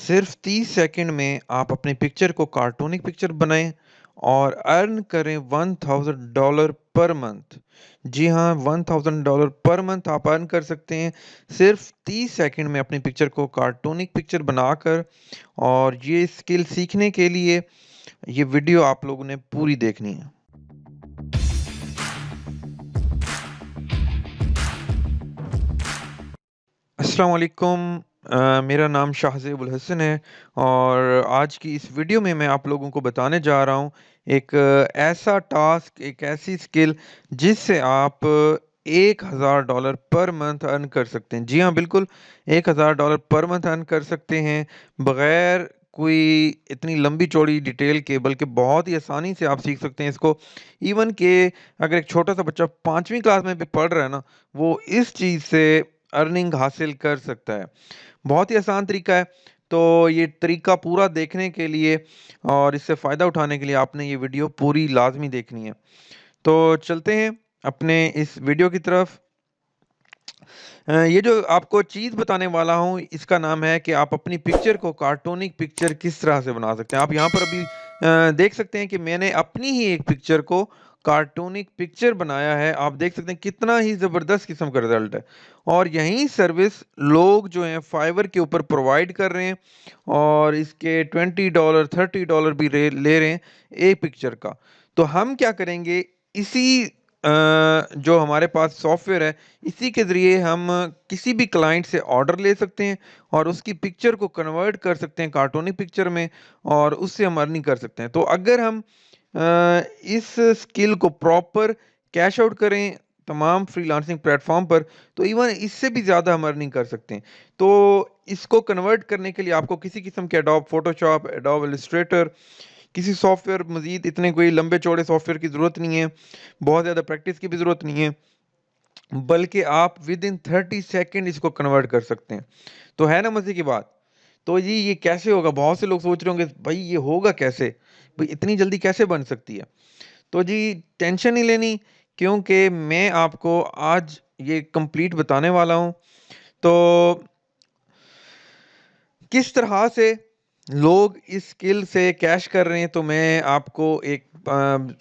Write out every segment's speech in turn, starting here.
सिर्फ 30 सेकंड में आप अपनी पिक्चर को कार्टूनिक पिक्चर बनाएं और अर्न करें $1000 पर मंथ। जी हाँ, $1000 पर मंथ आप अर्न कर सकते हैं सिर्फ 30 सेकंड में अपनी पिक्चर को कार्टूनिक पिक्चर बनाकर। और ये स्किल सीखने के लिए ये वीडियो आप लोगों ने पूरी देखनी है। अस्सलाम वालेकुम। मेरा नाम शाहज़ेबुल हसन है और आज की इस वीडियो में मैं आप लोगों को बताने जा रहा हूँ एक ऐसा टास्क, एक ऐसी स्किल जिससे आप $1000 पर मंथ अर्न कर सकते हैं। जी हाँ, बिल्कुल $1000 पर मंथ अर्न कर सकते हैं बगैर कोई इतनी लंबी चौड़ी डिटेल के, बल्कि बहुत ही आसानी से आप सीख सकते हैं इसको। इवन के अगर एक छोटा सा बच्चा 5वीं क्लास में भी पढ़ रहा है ना, वो इस चीज़ से अर्निंग हासिल कर सकता है। बहुत ही आसान तरीका है। तो ये तरीका पूरा देखने के लिए और इससे फ़ायदा उठाने के लिए आपने ये वीडियो पूरी लाज़मी देखनी है। तो चलते हैं अपने इस वीडियो की तरफ। ये जो आपको चीज़ बताने वाला हूँ इसका नाम है कि आप अपनी पिक्चर को कार्टूनिक पिक्चर किस तरह से बना सकते हैं। आप यहाँ पर अभी देख सकते हैं कि मैंने अपनी ही एक पिक्चर को कार्टूनिक पिक्चर बनाया है। आप देख सकते हैं कितना ही ज़बरदस्त किस्म का रिजल्ट है। और यही सर्विस लोग जो हैं फाइवर के ऊपर प्रोवाइड कर रहे हैं और इसके $20 $30 भी ले रहे हैं एक पिक्चर का। तो हम क्या करेंगे, इसी जो हमारे पास सॉफ्टवेयर है इसी के ज़रिए हम किसी भी क्लाइंट से ऑर्डर ले सकते हैं और उसकी पिक्चर को कन्वर्ट कर सकते हैं कार्टूनिक पिक्चर में और उससे हम अर्निंग कर सकते हैं। तो अगर हम इस स्किल को प्रॉपर कैश आउट करें तमाम फ्रीलांसिंग प्लेटफॉर्म पर, तो इवन इससे भी ज़्यादा हम अर्निंग कर सकते हैं। तो इसको कन्वर्ट करने के लिए आपको किसी किस्म के एडोब फोटोशॉप, एडोब इलस्ट्रेटर, किसी सॉफ्टवेयर मज़ीद इतने कोई लंबे चौड़े सॉफ्टवेयर की ज़रूरत नहीं है, बहुत ज़्यादा प्रैक्टिस की भी ज़रूरत नहीं है, बल्कि आप विद इन 30 सेकंड इसको कन्वर्ट कर सकते हैं। तो है ना मज़े की बात? तो जी ये कैसे होगा? बहुत से लोग सोच रहे होंगे भाई ये होगा कैसे? भाई इतनी जल्दी कैसे बन सकती है? तो जी टेंशन नहीं लेनी, क्योंकि मैं आपको आज ये कंप्लीट बताने वाला हूँ। तो किस तरह से लोग इस स्किल से कैश कर रहे हैं, तो मैं आपको एक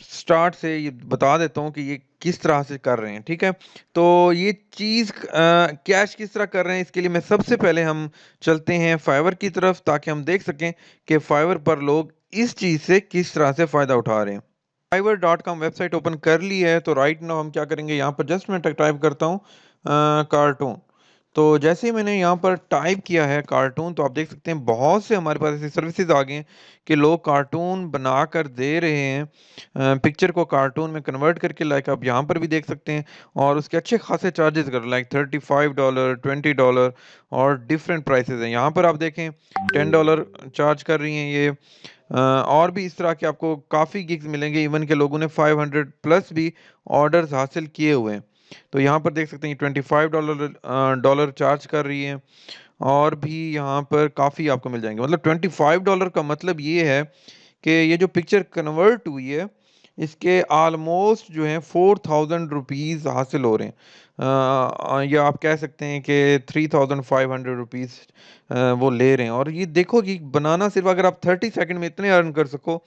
स्टार्ट से ये बता देता हूँ कि ये किस तरह से कर रहे हैं, ठीक है? तो ये चीज़ कैश किस तरह कर रहे हैं, इसके लिए मैं सबसे पहले हम चलते हैं फाइवर की तरफ ताकि हम देख सकें कि फाइवर पर लोग इस चीज़ से किस तरह से फ़ायदा उठा रहे हैं। फाइवर.com वेबसाइट ओपन कर ली है, तो राइट नाउ हम क्या करेंगे, यहाँ पर जस्ट मैं टाइप करता हूँ कार्टून। तो जैसे ही मैंने यहाँ पर टाइप किया है कार्टून, तो आप देख सकते हैं बहुत से हमारे पास ऐसी सर्विसेज आ गए हैं कि लोग कार्टून बनाकर दे रहे हैं, पिक्चर को कार्टून में कन्वर्ट करके, लाइक आप यहाँ पर भी देख सकते हैं। और उसके अच्छे खासे चार्जेस कर, लाइक $35 $20 और डिफरेंट प्राइसेस हैं। यहाँ पर आप देखें $10 चार्ज कर रही हैं ये। और भी इस तरह के आपको काफ़ी गिग्स मिलेंगे, इवन के लोगों ने 500 प्लस भी ऑर्डर्स हासिल किए हुए हैं। तो यहाँ पर देख सकते हैं $25 चार्ज कर रही है। और भी यहाँ पर काफ़ी आपको मिल जाएंगे, मतलब $25 का मतलब ये है कि ये जो पिक्चर कन्वर्ट हुई है इसके ऑलमोस्ट जो है ₹4000 हासिल हो रहे हैं। या आप कह सकते हैं कि ₹3500 वो ले रहे हैं। और ये देखो कि बनाना सिर्फ अगर आप 30 सेकंड में इतने अर्न कर सको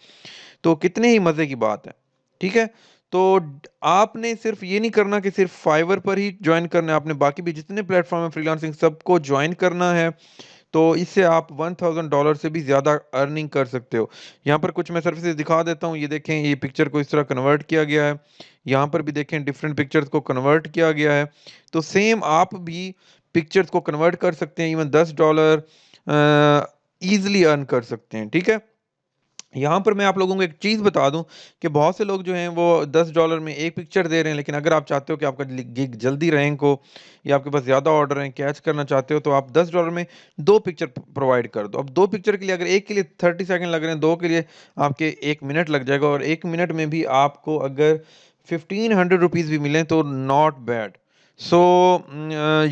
तो कितने ही मज़े की बात है, ठीक है? तो आपने सिर्फ ये नहीं करना कि सिर्फ फाइवर पर ही ज्वाइन करना है, आपने बाकी भी जितने प्लेटफॉर्म है फ्रीलांसिंग सबको ज्वाइन करना है। तो इससे आप $1000 से भी ज़्यादा अर्निंग कर सकते हो। यहाँ पर कुछ मैं सर्विसेज दिखा देता हूँ। ये देखें, ये पिक्चर को इस तरह कन्वर्ट किया गया है। यहाँ पर भी देखें डिफरेंट पिक्चर्स को कन्वर्ट किया गया है। तो सेम आप भी पिक्चर्स को कन्वर्ट कर सकते हैं, इवन $10 ईज़िली अर्न कर सकते हैं, ठीक है? यहाँ पर मैं आप लोगों को एक चीज़ बता दूँ कि बहुत से लोग जो हैं वो $10 में एक पिक्चर दे रहे हैं, लेकिन अगर आप चाहते हो कि आपका गिग जल्दी रैंक हो या आपके पास ज़्यादा ऑर्डर हैं, कैच करना चाहते हो, तो आप $10 में 2 पिक्चर प्रोवाइड कर दो। अब 2 पिक्चर के लिए अगर एक के लिए 30 सेकंड लग रहे हैं, 2 के लिए आपके 1 मिनट लग जाएगा और 1 मिनट में भी आपको अगर ₹1500 भी मिलें तो नॉट बैड। सो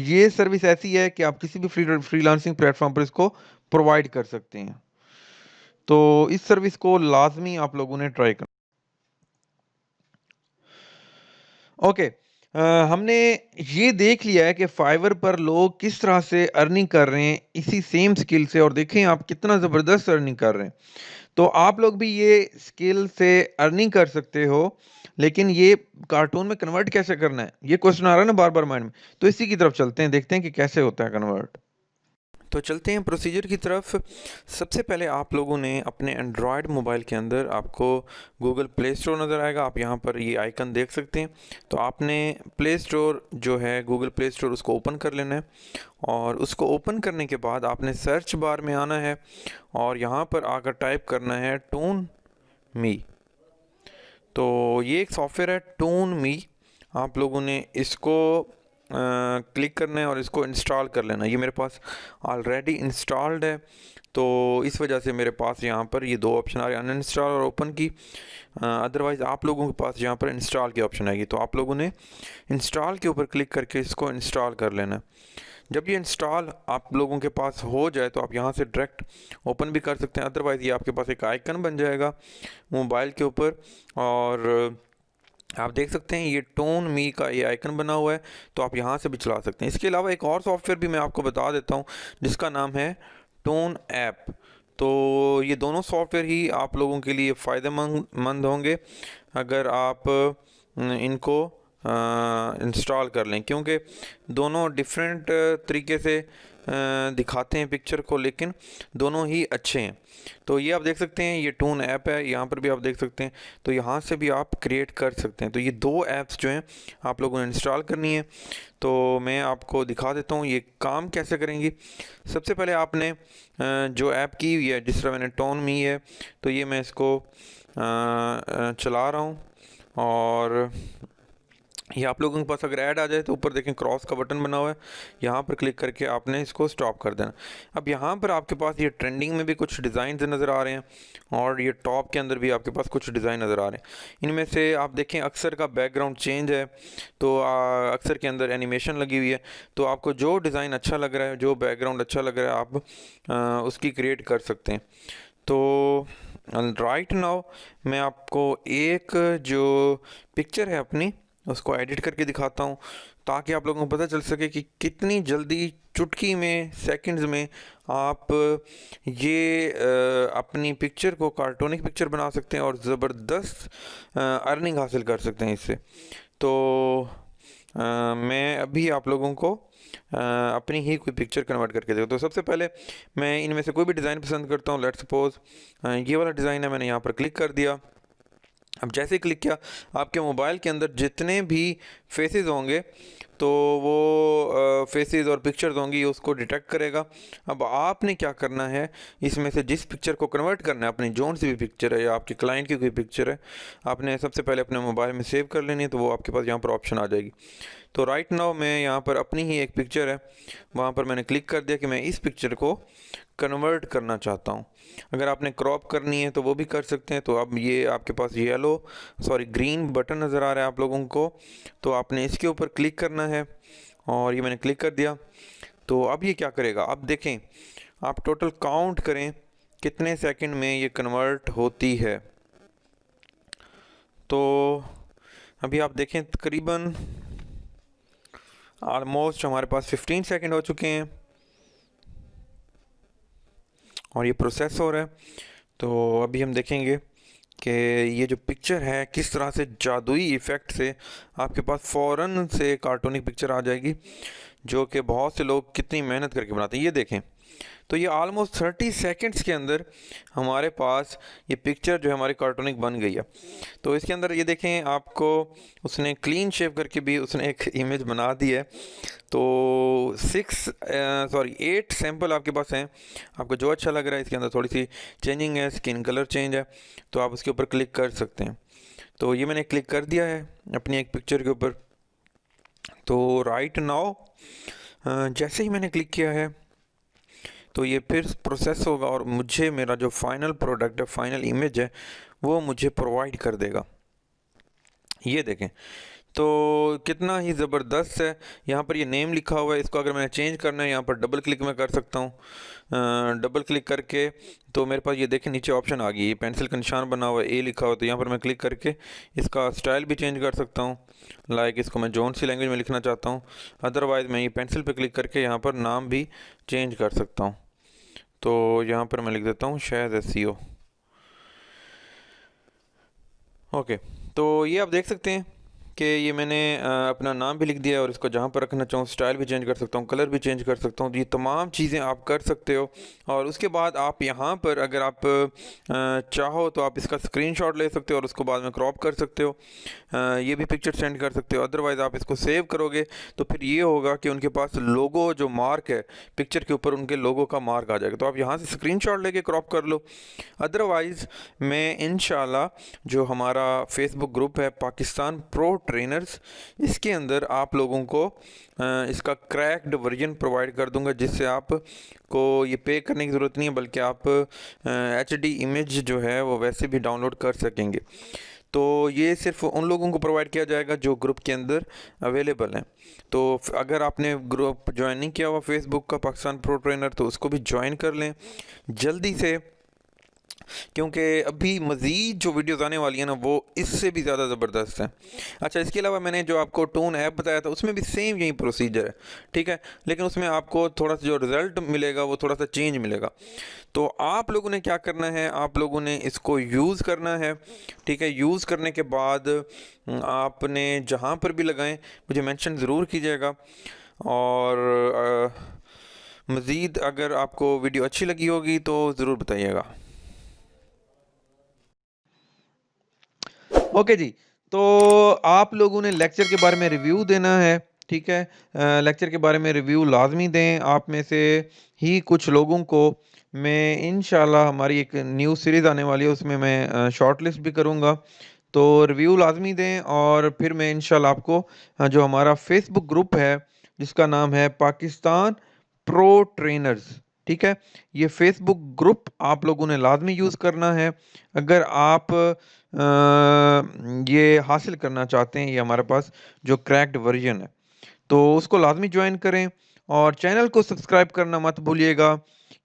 ये सर्विस ऐसी है कि आप किसी भी फ्रीलांसिंग प्लेटफॉर्म पर इसको प्रोवाइड कर सकते हैं। तो इस सर्विस को लाज़मी आप लोगों ने ट्राई करना। ओके, अ, हमने ये देख लिया है कि फाइवर पर लोग किस तरह से अर्निंग कर रहे हैं इसी सेम स्किल से, और देखें आप कितना ज़बरदस्त अर्निंग कर रहे हैं। तो आप लोग भी ये स्किल से अर्निंग कर सकते हो, लेकिन ये कार्टून में कन्वर्ट कैसे करना है? ये क्वेश्चन आ रहा है ना बार-बार माइंड में। तो इसी की तरफ चलते हैं, देखते हैं कि कैसे होता है कन्वर्ट। तो चलते हैं प्रोसीजर की तरफ। सबसे पहले आप लोगों ने अपने एंड्रॉयड मोबाइल के अंदर आपको गूगल प्ले स्टोर नज़र आएगा, आप यहाँ पर ये आइकन देख सकते हैं। तो आपने प्ले स्टोर जो है गूगल प्ले स्टोर उसको ओपन कर लेना है, और उसको ओपन करने के बाद आपने सर्च बार में आना है और यहाँ पर आकर टाइप करना है टून मी। तो ये एक सॉफ्टवेयर है टून मी, आप लोगों ने इसको क्लिक करना है और इसको इंस्टॉल कर लेना है। ये मेरे पास ऑलरेडी इंस्टॉल्ड है, तो इस वजह से मेरे पास यहाँ पर ये दो ऑप्शन आ रहे हैं, अनइंस्टॉल और ओपन की। अदरवाइज़ आप लोगों के पास यहाँ पर इंस्टॉल की ऑप्शन आएगी, तो आप लोगों ने इंस्टॉल के ऊपर क्लिक करके इसको इंस्टॉल कर लेना है। जब ये इंस्टॉल आप लोगों के पास हो जाए तो आप यहाँ से डायरेक्ट ओपन भी कर सकते हैं, अदरवाइज़ ये आपके पास एक आइकन बन जाएगा मोबाइल के ऊपर, और आप देख सकते हैं ये टोन मी का ये आइकन बना हुआ है, तो आप यहाँ से भी चला सकते हैं। इसके अलावा एक और सॉफ्टवेयर भी मैं आपको बता देता हूँ जिसका नाम है टोन ऐप। तो ये दोनों सॉफ्टवेयर ही आप लोगों के लिए फ़ायदेमंद होंगे अगर आप इनको इंस्टॉल कर लें, क्योंकि दोनों डिफरेंट तरीके से दिखाते हैं पिक्चर को, लेकिन दोनों ही अच्छे हैं। तो ये आप देख सकते हैं ये टून ऐप है, यहाँ पर भी आप देख सकते हैं, तो यहाँ से भी आप क्रिएट कर सकते हैं। तो ये दो ऐप्स जो हैं आप लोगों ने इंस्टॉल करनी है, तो मैं आपको दिखा देता हूँ ये काम कैसे करेंगी। सबसे पहले आपने जो ऐप की हुई है, जिस तरह मैंने टोन मी है, तो ये मैं इसको चला रहा हूँ, और ये आप लोगों के पास अगर ऐड आ जाए तो ऊपर देखें क्रॉस का बटन बना हुआ है, यहाँ पर क्लिक करके आपने इसको स्टॉप कर देना। अब यहाँ पर आपके पास ये ट्रेंडिंग में भी कुछ डिज़ाइन नज़र आ रहे हैं, और ये टॉप के अंदर भी आपके पास कुछ डिज़ाइन नज़र आ रहे हैं। इनमें से आप देखें अक्सर का बैकग्राउंड चेंज है, तो अक्सर के अंदर एनिमेशन लगी हुई है, तो आपको जो डिज़ाइन अच्छा लग रहा है, जो बैकग्राउंड अच्छा लग रहा है, आप उसकी क्रिएट कर सकते हैं। तो राइट नाउ मैं आपको एक जो पिक्चर है अपनी उसको एडिट करके दिखाता हूँ, ताकि आप लोगों को पता चल सके कि कितनी जल्दी चुटकी में सेकंड्स में आप ये अपनी पिक्चर को कार्टूनिक पिक्चर बना सकते हैं और ज़बरदस्त अर्निंग हासिल कर सकते हैं इससे। तो मैं अभी आप लोगों को अपनी ही कोई पिक्चर कन्वर्ट करके देखो। तो सबसे पहले मैं इनमें से कोई भी डिज़ाइन पसंद करता हूँ। लेट्स सपोज ये वाला डिज़ाइन है, मैंने यहाँ पर क्लिक कर दिया। अब जैसे ही क्लिक किया, आपके मोबाइल के अंदर जितने भी फेसेस होंगे तो वो फेसेस और पिक्चर्स होंगी, ये उसको डिटेक्ट करेगा। अब आपने क्या करना है, इसमें से जिस पिक्चर को कन्वर्ट करना है, अपनी जोन सी भी पिक्चर है या आपके क्लाइंट की कोई पिक्चर है, आपने सबसे पहले अपने मोबाइल में सेव कर लेनी है, तो वो आपके पास यहाँ पर ऑप्शन आ जाएगी। तो राइट नाउ मैं यहाँ पर अपनी ही एक पिक्चर है, वहाँ पर मैंने क्लिक कर दिया कि मैं इस पिक्चर को कन्वर्ट करना चाहता हूँ। अगर आपने क्रॉप करनी है तो वो भी कर सकते हैं। तो अब ये आपके पास ग्रीन बटन नज़र आ रहा है आप लोगों को, तो आपने इसके ऊपर क्लिक करना है, और ये मैंने क्लिक कर दिया। तो अब ये क्या करेगा, अब देखें, आप टोटल काउंट करें कितने सेकंड में ये कन्वर्ट होती है। तो अभी आप देखें तकरीबन ऑलमोस्ट हमारे पास 15 सेकंड हो चुके हैं और ये प्रोसेस हो रहा है। तो अभी हम देखेंगे कि ये जो पिक्चर है किस तरह से जादुई इफ़ेक्ट से आपके पास फ़ौरन से कार्टूनिक पिक्चर आ जाएगी, जो कि बहुत से लोग कितनी मेहनत करके बनाते हैं। ये देखें, तो ये ऑलमोस्ट 30 सेकंड्स के अंदर हमारे पास ये पिक्चर जो है हमारी कार्टूनिक बन गई है। तो इसके अंदर ये देखें, आपको उसने क्लीन शेव करके भी उसने एक इमेज बना दी है। तो 8 सैंपल आपके पास हैं, आपको जो अच्छा लग रहा है। इसके अंदर थोड़ी सी चेंजिंग है, स्किन कलर चेंज है, तो आप उसके ऊपर क्लिक कर सकते हैं। तो ये मैंने क्लिक कर दिया है अपनी एक पिक्चर के ऊपर। तो राइट नाउ जैसे ही मैंने क्लिक किया है तो ये फिर प्रोसेस होगा और मुझे मेरा जो फाइनल प्रोडक्ट है, फाइनल इमेज है, वो मुझे प्रोवाइड कर देगा। ये देखें, तो कितना ही ज़बरदस्त है। यहाँ पर ये नेम लिखा हुआ है, इसको अगर मैंने चेंज करना है यहाँ पर डबल क्लिक मैं कर सकता हूँ। डबल क्लिक करके तो मेरे पास ये देखें नीचे ऑप्शन आ गई, पेंसिल का निशान बना हुआ है, ए लिखा हुआ, तो यहाँ पर मैं क्लिक करके इसका स्टाइल भी चेंज कर सकता हूँ। लाइक इसको मैं जौन सी लैंग्वेज में लिखना चाहता हूँ, अदरवाइज़ मैं ये पेंसिल पे क्लिक करके यहाँ पर नाम भी चेंज कर सकता हूँ। तो यहाँ पर मैं लिख देता हूँ शायद SEO। ओके, तो ये आप देख सकते हैं कि ये मैंने अपना नाम भी लिख दिया है और इसको जहाँ पर रखना चाहूँ स्टाइल भी चेंज कर सकता हूँ, कलर भी चेंज कर सकता हूँ। तो ये तमाम चीज़ें आप कर सकते हो। और उसके बाद आप यहाँ पर अगर आप चाहो तो आप इसका स्क्रीनशॉट ले सकते हो और उसको बाद में क्रॉप कर सकते हो। ये भी पिक्चर सेंड कर सकते हो। अदरवाइज़ आप इसको सेव करोगे तो फिर ये होगा कि उनके पास लोगो जो मार्क है पिक्चर के ऊपर, उनके लोगो का मार्क आ जाएगा। तो आप यहाँ से स्क्रीनशॉट लेके क्रॉप कर लो। अदरवाइज़ मैं इंशाल्लाह जो हमारा फेसबुक ग्रुप है पाकिस्तान प्रो ट्रेनर्स, इसके अंदर आप लोगों को इसका क्रैक्ड वर्जन प्रोवाइड कर दूंगा, जिससे आप को ये पे करने की ज़रूरत नहीं है, बल्कि आप HD इमेज जो है वो वैसे भी डाउनलोड कर सकेंगे। तो ये सिर्फ उन लोगों को प्रोवाइड किया जाएगा जो ग्रुप के अंदर अवेलेबल हैं। तो अगर आपने ग्रुप ज्वाइन नहीं किया हुआ फेसबुक का पाकिस्तान प्रो ट्रेनर, तो उसको भी ज्वाइन कर लें जल्दी से, क्योंकि अभी मज़ीद जो वीडियोस आने वाली हैं ना वो इससे भी ज़्यादा ज़बरदस्त हैं। अच्छा, इसके अलावा मैंने जो आपको टून ऐप बताया था उसमें भी सेम यही प्रोसीजर है, ठीक है, लेकिन उसमें आपको थोड़ा सा जो रिज़ल्ट मिलेगा वो थोड़ा सा चेंज मिलेगा। तो आप लोगों ने क्या करना है, आप लोगों ने इसको यूज़ करना है, ठीक है। यूज़ करने के बाद आपने जहाँ पर भी लगाएं मुझे मेंशन ज़रूर कीजिएगा। और मज़ीद अगर आपको वीडियो अच्छी लगी होगी तो ज़रूर बताइएगा। ओके जी, तो आप लोगों ने लेक्चर के बारे में रिव्यू देना है, ठीक है। लेक्चर के बारे में रिव्यू लाजमी दें। आप में से ही कुछ लोगों को मैं इंशाल्लाह, हमारी एक न्यू सीरीज़ आने वाली है उसमें मैं शॉर्ट लिस्ट भी करूँगा। तो रिव्यू लाजमी दें और फिर मैं इंशाल्लाह आपको जो हमारा फेसबुक ग्रुप है जिसका नाम है पाकिस्तान प्रो ट्रेनर्स, ठीक है, ये फेसबुक ग्रुप आप लोगों ने लाजमी यूज़ करना है अगर आप ये हासिल करना चाहते हैं। ये हमारे पास जो क्रैक्ड वर्जन है तो उसको लाजमी ज्वाइन करें और चैनल को सब्सक्राइब करना मत भूलिएगा,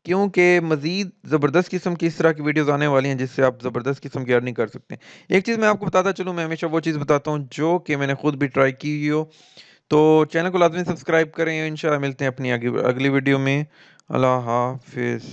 क्योंकि मज़ीद ज़बरदस्त किस्म की इस तरह की वीडियोस आने वाली हैं जिससे आप ज़बरदस्त किस्म की अर्निंग कर सकते हैं। एक चीज़ मैं आपको बताता चलूँ, मैं हमेशा वो चीज़ बताता हूँ जो कि मैंने खुद भी ट्राई की हुई हो। तो चैनल को लाजमी सब्सक्राइब करें। इंशाल्लाह मिलते हैं अपनी अगली वीडियो में। अल्लाह हाफिज़।